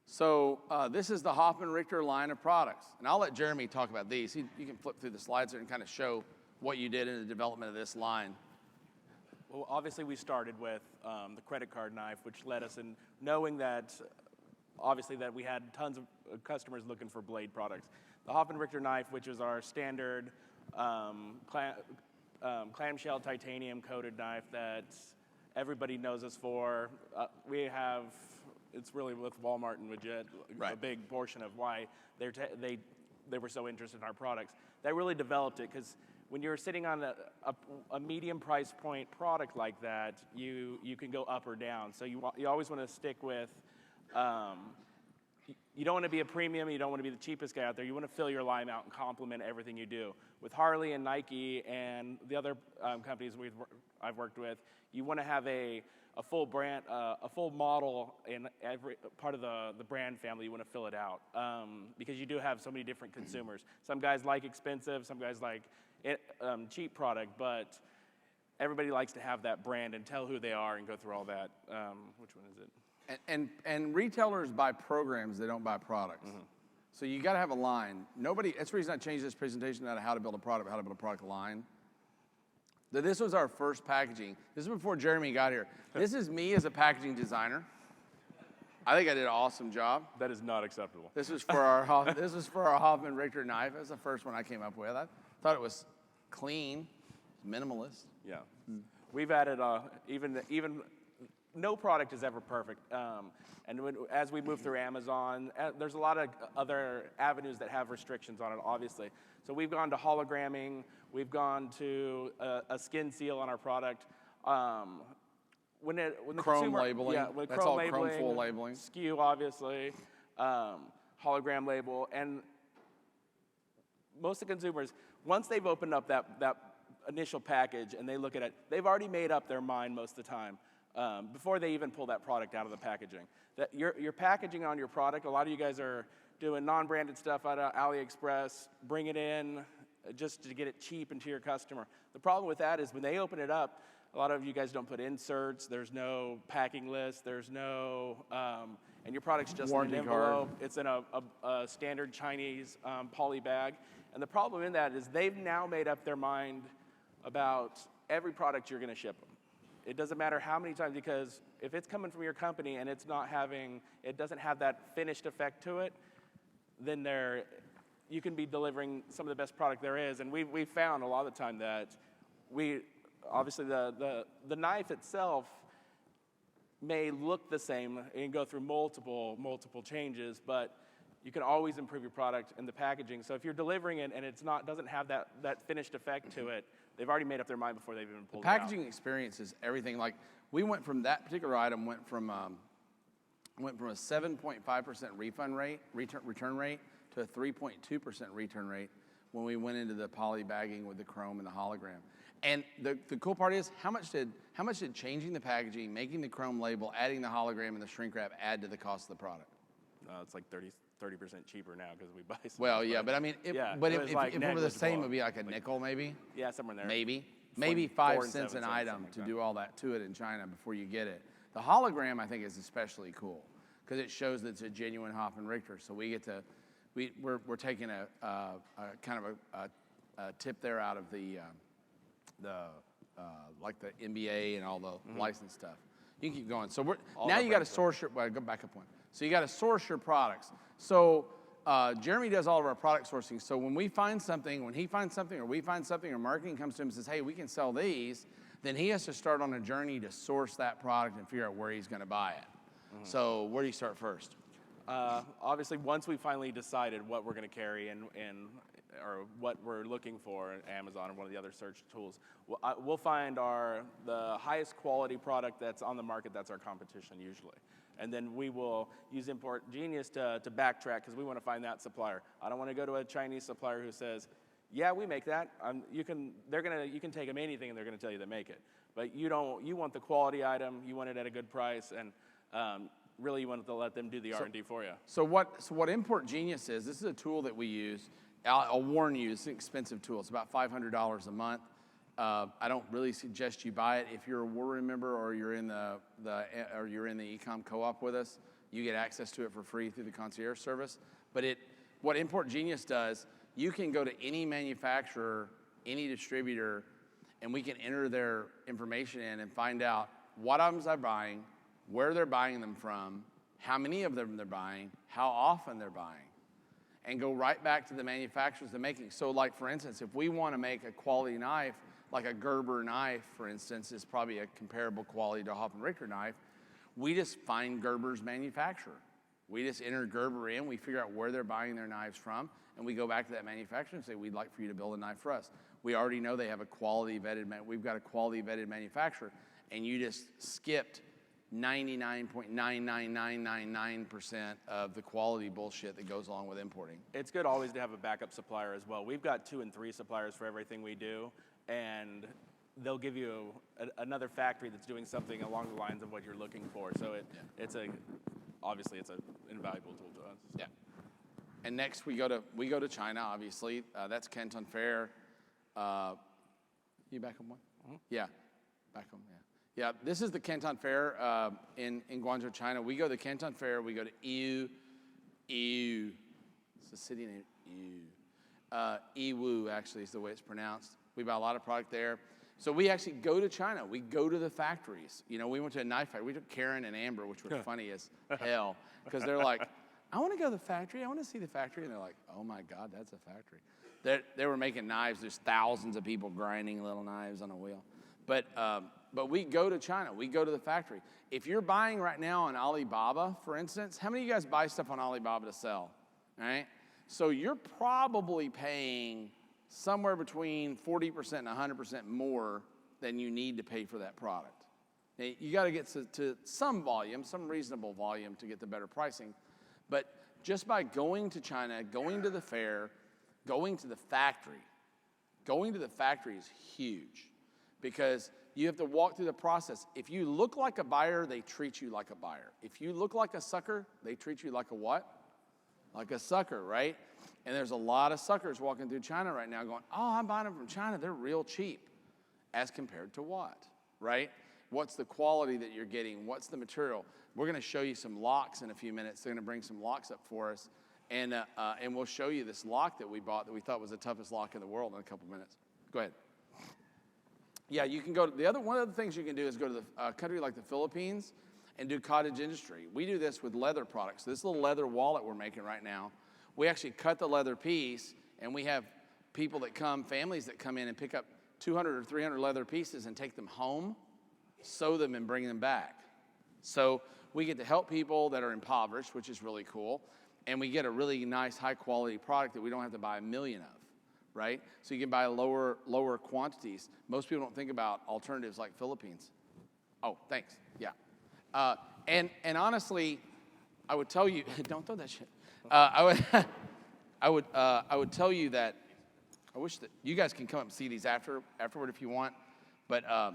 So this is the Hoffman Richter line of products. And I'll let Jeremy talk about these. You can flip through the slides there and kind of show what you did in the development of this line. Well, obviously we started with the credit card knife, which led us in knowing that, obviously, that we had tons of customers looking for blade products. The Hoffman Richter knife, which is our standard clamshell titanium coated knife that everybody knows us for. We have it's really with Walmart and Widget, Right. a big portion of why they were so interested in our products. That really developed it, because when you're sitting on a medium price point product like that, you can go up or down. So you always want to stick with, you don't want to be a premium, you don't want to be the cheapest guy out there. You want to fill your line out and complement everything you do. With Harley and Nike and the other companies I've worked with, you want to have a full brand, a full model in every part of the brand family. You want to fill it out, because you do have so many different consumers. Some guys like expensive, some guys like cheap product, but everybody likes to have that brand and tell who they are and go through all that. Which one is it? And retailers buy programs, they don't buy products. So you got to have a line. That's the reason I changed this presentation out of how to build a product, how to build a product line. This was our first packaging. This is before Jeremy got here. This is me as a packaging designer. I think I did an awesome job. That is not acceptable. This was for our Hoffman Richter knife. It was the first one I came up with. I thought it was clean, minimalist. Yeah, we've added even no product is ever perfect. And as we move through Amazon, there's a lot of other avenues that have restrictions on it, obviously. So we've gone to hologramming, we've gone to a skin seal on our product. When the Chrome consumer, labeling. yeah, with That's chrome all labeling, chrome full labeling. SKU, obviously, hologram label, and most of the consumers, once they've opened up that initial package and they look at it, they've already made up their mind most of the time. Before they even pull that product out of the packaging. That your packaging on your product, a lot of you guys are doing non-branded stuff out of AliExpress, bring it in just to get it cheap into your customer. The problem with that is when they open it up, a lot of you guys don't put inserts, there's no packing list, there's no, and your product's just Warranty in an envelope. It's in a standard Chinese poly bag. And the problem in that is they've now made up their mind about every product you're gonna ship them. It doesn't matter how many times, because if it's coming from your company and it doesn't have that finished effect to it, then you can be delivering some of the best product there is. And we found a lot of the time that obviously the knife itself may look the same and go through multiple changes, but you can always improve your product and the packaging. So if you're delivering it and doesn't have that finished effect to it, they've already made up their mind before they've even pulled it out. Packaging experience is everything. Like we went from that particular item went from a 7.5% refund rate, return rate, to a 3.2% return rate when we went into the poly bagging with the chrome and the hologram. And the cool part is how much did changing the packaging, making the chrome label, adding the hologram and the shrink wrap add to the cost of the product? It's like 30% cheaper now because we buy some. Well, yeah, but I mean, if it were the same, it would be like a nickel maybe. Yeah, somewhere in there. Maybe 5 cents an item to do all that to it in China before you get it. The hologram I think is especially cool because it shows that it's a genuine Hoffman Richter. So we get to, we're taking a kind of a tip there out of the like the NBA and all the license stuff. You can keep going. So now you got to source your. Well, go back up one. So you got to source your products. So Jeremy does all of our product sourcing. So when he finds something, or we find something, or marketing comes to him and says, "Hey, we can sell these," then he has to start on a journey to source that product and figure out where he's going to buy it. So where do you start first? Obviously, once we finally decided what we're going to carry or what we're looking for at Amazon or one of the other search tools, we'll find the highest quality product that's on the market. That's our competition usually. And then we will use Import Genius to backtrack because we want to find that supplier. I don't want to go to a Chinese supplier who says, "Yeah, we make that." You can take them anything and they're going to tell you they make it. But you want the quality item. You want it at a good price, and really you want to let them do the R&D for you. So what Import Genius is? This is a tool that we use. I'll warn you, it's an expensive tool. It's about $500 a month. I don't really suggest you buy it. If you're a War member or you're in the Ecom Co-op with us, you get access to it for free through the concierge service. But what Import Genius does, you can go to any manufacturer, any distributor, and we can enter their information in and find out what items they're buying, where they're buying them from, how many of them they're buying, how often they're buying, and go right back to the manufacturers they're making. So like, for instance, if we want to make a quality knife, like a Gerber knife, for instance, is probably a comparable quality to a Hoffman Richter knife, We just find Gerber's manufacturer. We just enter Gerber in, we figure out where they're buying their knives from, and we go back to that manufacturer and say, we'd like for you to build a knife for us. We already know they have a quality vetted, we've got a quality vetted manufacturer, and you just skipped 99.99999% of the quality bullshit that goes along with importing. It's good always to have a backup supplier as well. We've got 2 and 3 suppliers for everything we do, and they'll give you another factory that's doing something along the lines of what you're looking for. So obviously it's an invaluable tool to us. Yeah. And next we go to China, obviously. That's Canton Fair. You back on one? Mm-hmm. Yeah, back on, yeah. Yeah, this is the Canton Fair in Guangzhou, China. We go to the Canton Fair, we go to Yiwu. It's a city named Yiwu, actually, is the way it's pronounced. We buy a lot of product there. So we actually go to China. We go to the factories. You know, we went to a knife factory. We took Karen and Amber, which were funny as hell, because they're like, I want to go to the factory. I want to see the factory. And they're like, oh, my God, that's a factory. They were making knives. There's thousands of people grinding little knives on a wheel. But we go to China. We go to the factory. If you're buying right now on Alibaba, for instance, how many of you guys buy stuff on Alibaba to sell? All right? So you're probably paying somewhere between 40% and 100% more than you need to pay for that product. Now, you got to get to some volume, some reasonable volume to get the better pricing. But just by going to China, going to the fair, going to the factory is huge, because you have to walk through the process. If you look like a buyer, they treat you like a buyer. If you look like a sucker, they treat you like a what? Like a sucker, right? And there's a lot of suckers walking through China right now going, oh, I'm buying them from China. They're real cheap. As compared to what, right? What's the quality that you're getting? What's the material? We're going to show you some locks in a few minutes. They're going to bring some locks up for us. And we'll show you this lock that we bought that we thought was the toughest lock in the world in a couple minutes. Go ahead. Yeah, you can go to one of the things you can do is go to a country like the Philippines and do cottage industry. We do this with leather products. This little leather wallet we're making right now, we actually cut the leather piece, and we have people that come, families that come in and pick up 200 or 300 leather pieces and take them home, sew them, and bring them back. So we get to help people that are impoverished, which is really cool, and we get a really nice, high-quality product that we don't have to buy a million of, right? So you can buy lower quantities. Most people don't think about alternatives like Philippines. Oh, thanks. Yeah. And honestly, I would tell you, don't throw that shit. I would tell you that I wish that you guys can come up and see these afterward if you want, but I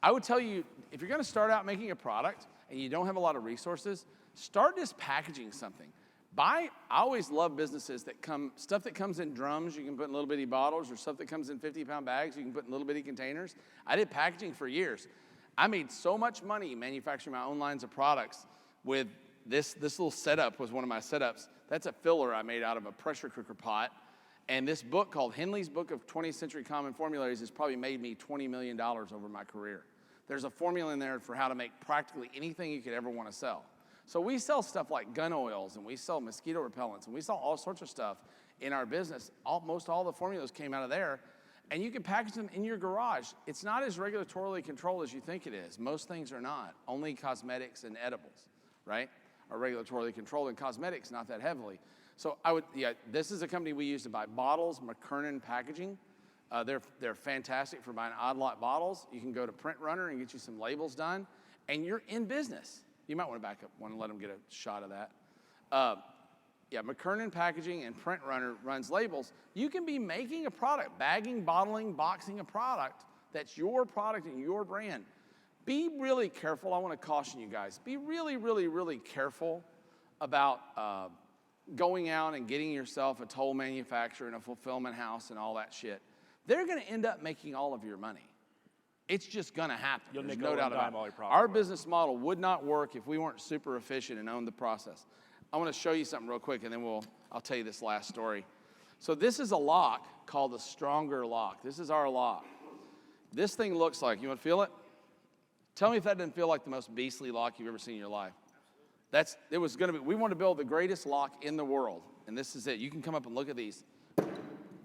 would tell you, if you're going to start out making a product and you don't have a lot of resources, start just packaging something. I always love businesses stuff that comes in drums you can put in little bitty bottles, or stuff that comes in 50-pound bags you can put in little bitty containers. I did packaging for years. I made so much money manufacturing my own lines of products with this little setup was one of my setups. That's a filler I made out of a pressure cooker pot. And this book called Henley's Book of 20th Century Common Formularies has probably made me $20 million over my career. There's a formula in there for how to make practically anything you could ever want to sell. So we sell stuff like gun oils, and we sell mosquito repellents, and we sell all sorts of stuff in our business. Most all the formulas came out of there. And you can package them in your garage. It's not as regulatorily controlled as you think it is. Most things are not. Only cosmetics and edibles, right, are regulatorily controlled, and cosmetics not that heavily. So this is a company we use to buy bottles, McKernan Packaging. They're fantastic for buying odd lot bottles. You can go to Print Runner and get you some labels done, and you're in business. You might want to back up one and let them get a shot of that. McKernan Packaging and Print Runner runs labels. You can be making a product, bagging, bottling, boxing a product that's your product and your brand. Be really careful. I want to caution you guys. Be really, really, really careful about going out and getting yourself a toll manufacturer and a fulfillment house and all that shit. They're going to end up making all of your money. It's just going to happen. There's no doubt about it. Our business model would not work if we weren't super efficient and owned the process. I want to show you something real quick, and then I'll tell you this last story. So this is a lock called the Stronger lock. This is our lock. This thing looks like, you want to feel it? Tell me if that doesn't feel like the most beastly lock you've ever seen in your life. We want to build the greatest lock in the world, and this is it. You can come up and look at these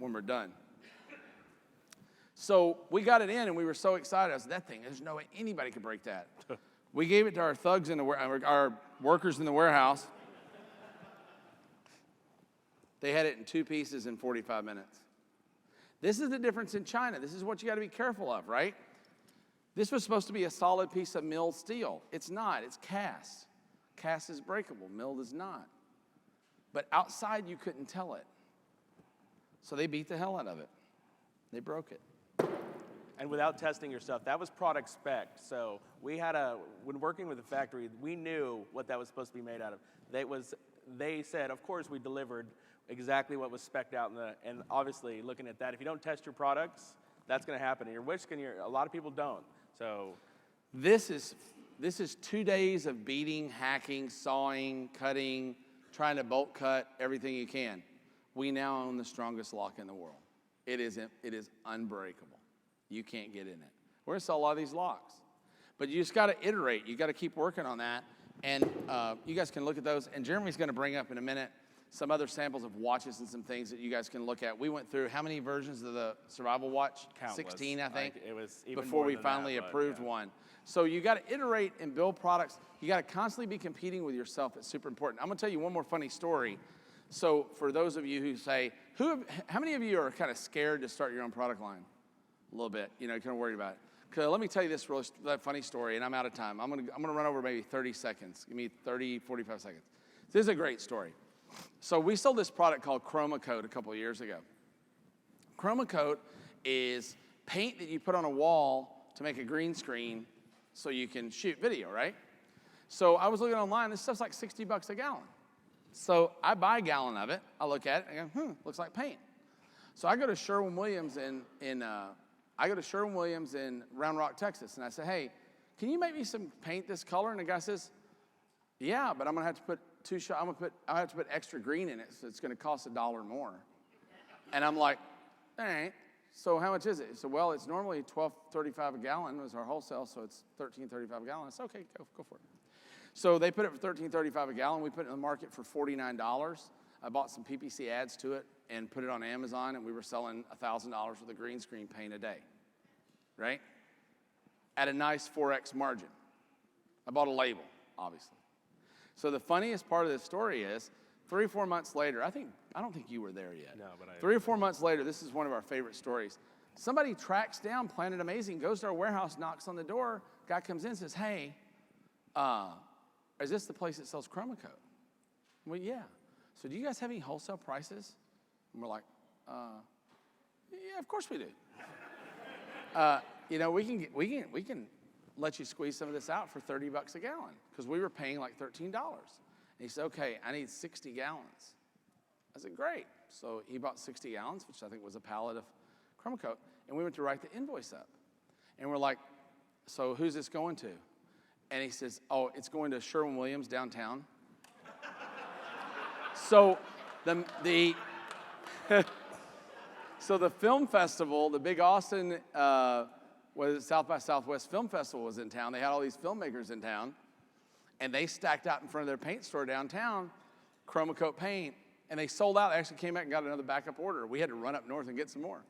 when we're done. So we got it in, and we were so excited. I said, that thing, there's no way anybody could break that. We gave it to our thugs in the our workers in the warehouse. They had it in 2 pieces in 45 minutes. This is the difference in China. This is what you got to be careful of, right? This was supposed to be a solid piece of milled steel. It's not. It's cast. Cast is breakable. Milled is not. But outside, you couldn't tell it. So they beat the hell out of it. They broke it. And without testing your stuff, that was product spec. So we had when working with the factory, we knew what that was supposed to be made out of. They said, of course, we delivered exactly what was spec'd out and obviously looking at that, if you don't test your products, that's going to happen. And your whisk and a lot of people don't. So this is 2 days of beating, hacking, sawing, cutting, trying to bolt cut everything you can. We now own the strongest lock in the world. It is unbreakable. You can't get in it. We're going to sell a lot of these locks. But you just got to iterate. You got to keep working on that. And you guys can look at those. And Jeremy's going to bring up in a minute some other samples of watches and some things that you guys can look at. We went through how many versions of the survival watch? Countless. 16, I think. It was even before more we than finally that, approved yeah. one. So you got to iterate and build products. You got to constantly be competing with yourself. It's super important. I'm going to tell you one more funny story. So for those of you who say, how many of you are kind of scared to start your own product line? A little bit, kind of worried about it. Because let me tell you this that funny story, and I'm out of time. I'm gonna run over maybe 30 seconds. Give me 30, 45 seconds. This is a great story. So we sold this product called Chroma Coat a couple of years ago. Chroma Coat is paint that you put on a wall to make a green screen so you can shoot video, right? So I was looking online. This stuff's like $60 a gallon. So I buy a gallon of it. I look at it. I go, looks like paint. So I go to Sherwin-Williams in Round Rock, Texas, and I say, hey, can you make me some paint this color? And the guy says, yeah, but I'm gonna have to put I have to put extra green in it, so it's gonna cost $1 more. And I'm like, all right. So how much is it? He said, well, it's normally $12.35 a gallon was our wholesale, so it's $13.35 a gallon. I said, okay, go for it. So they put it for $13.35 a gallon. We put it in the market for $49. I bought some PPC ads to it and put it on Amazon, and we were selling $1,000 worth of green screen paint a day, right? At a nice 4X margin. I bought a label, obviously. So the funniest part of this story is 3 or 4 months later, I don't think you were there yet. No, but 3 or 4 months later, this is one of our favorite stories. Somebody tracks down Planet Amazing, goes to our warehouse, knocks on the door, guy comes in and says, hey, is this the place that sells Chroma Coat? Well, yeah. So do you guys have any wholesale prices? And we're like, yeah, of course we do. We can let you squeeze some of this out for $30 a gallon because we were paying like $13. And he said, okay, I need 60 gallons. I said, great. So he bought 60 gallons, which I think was a pallet of Chroma Coat, and we went to write the invoice up. And we're like, so who's this going to? And he says, oh, it's going to Sherwin-Williams downtown. So so the film festival, the big Austin South by Southwest Film Festival was in town. They had all these filmmakers in town, and they stacked out in front of their paint store downtown, Chroma Coat paint, and they sold out. They actually came back and got another backup order. We had to run up north and get some more.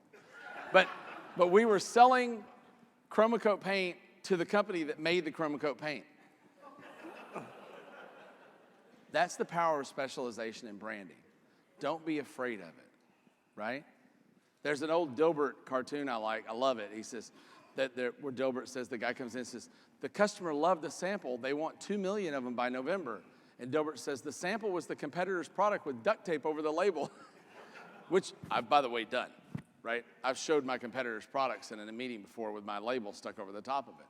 But we were selling Chroma Coat paint to the company that made the Chroma Coat paint. That's the power of specialization in branding. Don't be afraid of it, right? There's an old Dilbert cartoon I like. I love it. He says, where Dilbert says, the guy comes in and says, the customer loved the sample. They want 2 million of them by November. And Dilbert says, the sample was the competitor's product with duct tape over the label, which I've, by the way, done, right? I've showed my competitor's products in a meeting before with my label stuck over the top of it.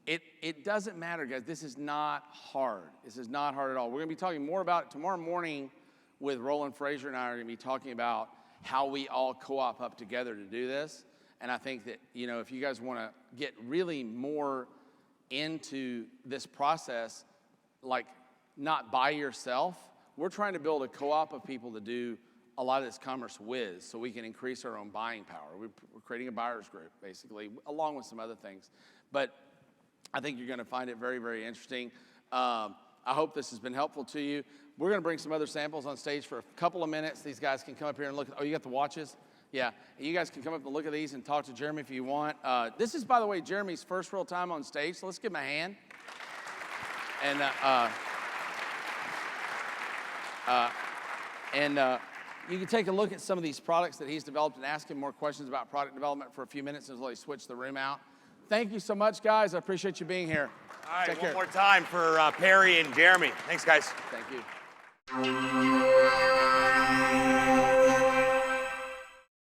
It doesn't matter, guys. This is not hard. This is not hard at all. We're going to be talking more about it tomorrow morning with Roland Frazier and I are going to be talking about how we all co-op up together to do this. And I think that, if you guys want to get really more into this process, like not by yourself, we're trying to build a co-op of people to do a lot of this commerce with so we can increase our own buying power. We're creating a buyer's group, basically, along with some other things. But I think you're going to find it very, very interesting. I hope this has been helpful to you. We're going to bring some other samples on stage for a couple of minutes. These guys can come up here and look. Oh, you got the watches? Yeah. You guys can come up and look at these and talk to Jeremy if you want. This is, by the way, Jeremy's first real time on stage, so let's give him a hand. And you can take a look at some of these products that he's developed and ask him more questions about product development for a few minutes until he switch the room out. Thank you so much, guys. I appreciate you being here. All right, Take one care. more time for Perry and Jeremy. Thanks, guys. Thank you.